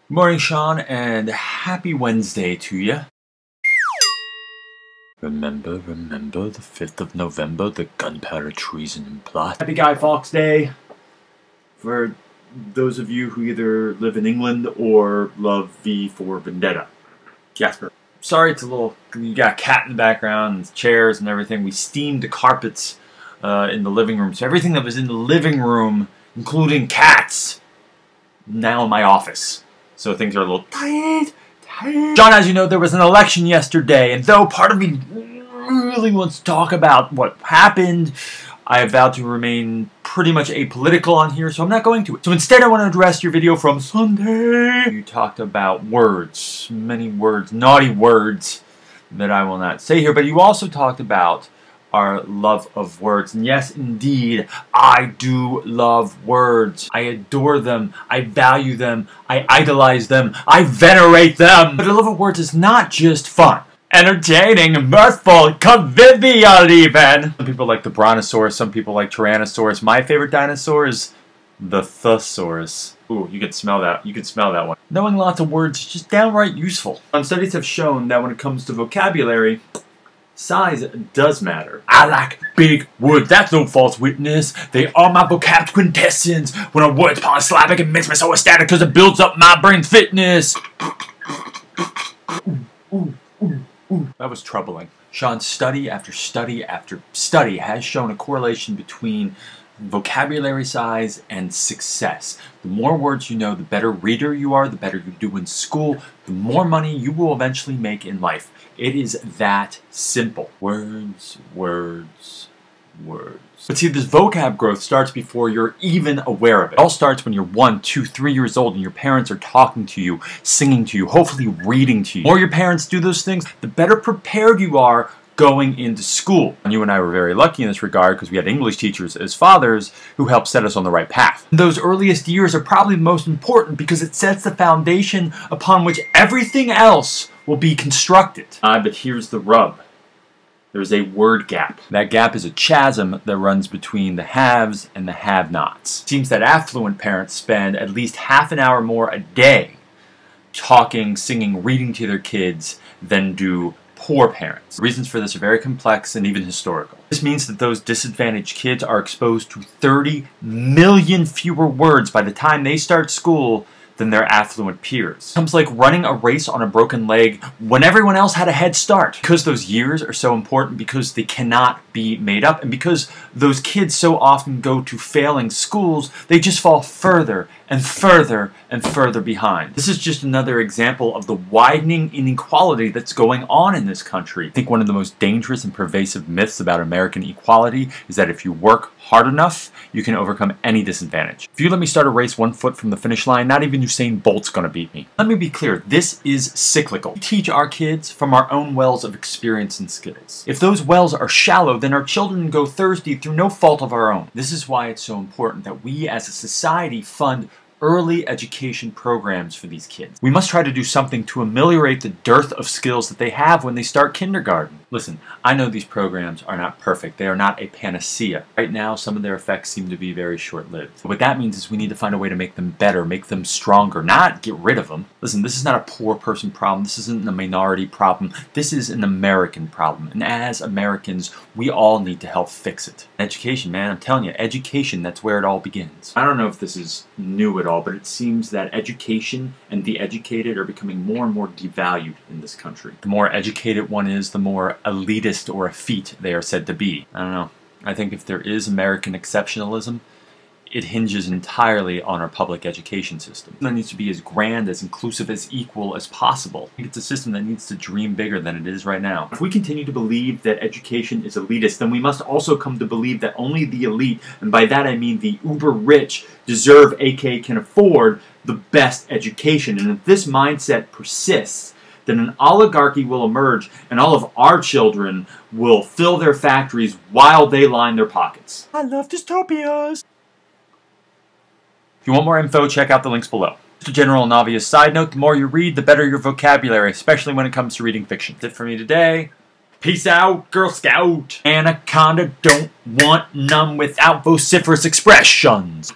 Good morning, Sean, and happy Wednesday to you. Remember the 5th of November, the gunpowder treason and plot. Happy Guy Fawkes Day for those of you who either live in England or love V for Vendetta. Jasper. Sorry it's a little, you got a cat in the background, and chairs and everything. We steamed the carpets in the living room. So everything that was in the living room, including cats, now in my office. So things are a little tight. John, as you know, there was an election yesterday, and though part of me really wants to talk about what happened, I have vowed to remain pretty much apolitical on here, so I'm not going to it. So instead, I want to address your video from Sunday. You talked about words, many words, naughty words that I will not say here, but you also talked about our love of words. And yes, indeed, I do love words. I adore them. I value them. I idolize them. I venerate them. But the love of words is not just fun. Entertaining, mirthful, convivial even. Some people like the brontosaurus. Some people like tyrannosaurus. My favorite dinosaur is the thesaurus. Ooh, you can smell that. You can smell that one. Knowing lots of words is just downright useful. Studies have shown that when it comes to vocabulary, size does matter. I like big words. That's no false witness. They are my vocab quintessence. When a word's polysyllabic, it makes me so ecstatic because it builds up my brain fitness. That was troubling. Sean, study after study after study has shown a correlation between vocabulary size and success. The more words you know, the better reader you are, the better you do in school, the more money you will eventually make in life. It is that simple. Words, words, words. But see, this vocab growth starts before you're even aware of it. It all starts when you're 1, 2, 3 years old and your parents are talking to you, singing to you, hopefully reading to you. The more your parents do those things, the better prepared you are going into school. And you and I were very lucky in this regard because we had English teachers as fathers who helped set us on the right path. Those earliest years are probably the most important because it sets the foundation upon which everything else will be constructed. But here's the rub. There's a word gap. That gap is a chasm that runs between the haves and the have-nots. It seems that affluent parents spend at least half an hour more a day talking, singing, reading to their kids than do poor parents. The reasons for this are very complex and even historical. This means that those disadvantaged kids are exposed to 30 million fewer words by the time they start school than their affluent peers. It comes like running a race on a broken leg when everyone else had a head start. Because those years are so important, because they cannot be made up, and because those kids so often go to failing schools, they just fall further and further and further behind. This is just another example of the widening inequality that's going on in this country. I think one of the most dangerous and pervasive myths about American equality is that if you work hard enough, you can overcome any disadvantage. If you let me start a race 1 foot from the finish line, not even Usain Bolt's gonna beat me. Let me be clear, this is cyclical. We teach our kids from our own wells of experience and skills. If those wells are shallow, then our children go thirsty through no fault of our own. This is why it's so important that we as a society fund early education programs for these kids. We must try to do something to ameliorate the dearth of skills that they have when they start kindergarten. Listen, I know these programs are not perfect. They are not a panacea. Right now, some of their effects seem to be very short-lived. What that means is we need to find a way to make them better, make them stronger, not get rid of them. Listen, this is not a poor person problem. This isn't a minority problem. This is an American problem. And as Americans, we all need to help fix it. Education, man, I'm telling you, education, that's where it all begins. I don't know if this is new at all, but it seems that education and the educated are becoming more and more devalued in this country. The more educated one is, the more elitist or effete they are said to be. I don't know. I think if there is American exceptionalism, it hinges entirely on our public education system. It needs to be as grand, as inclusive, as equal as possible. I think it's a system that needs to dream bigger than it is right now. If we continue to believe that education is elitist, then we must also come to believe that only the elite, and by that I mean the uber-rich, deserve, aka can afford, the best education. And if this mindset persists, then an oligarchy will emerge and all of our children will fill their factories while they line their pockets. I love dystopias! If you want more info, check out the links below. Just a general and obvious side note, the more you read, the better your vocabulary, especially when it comes to reading fiction. That's it for me today. Peace out, Girl Scout! Anaconda don't want none without vociferous expressions.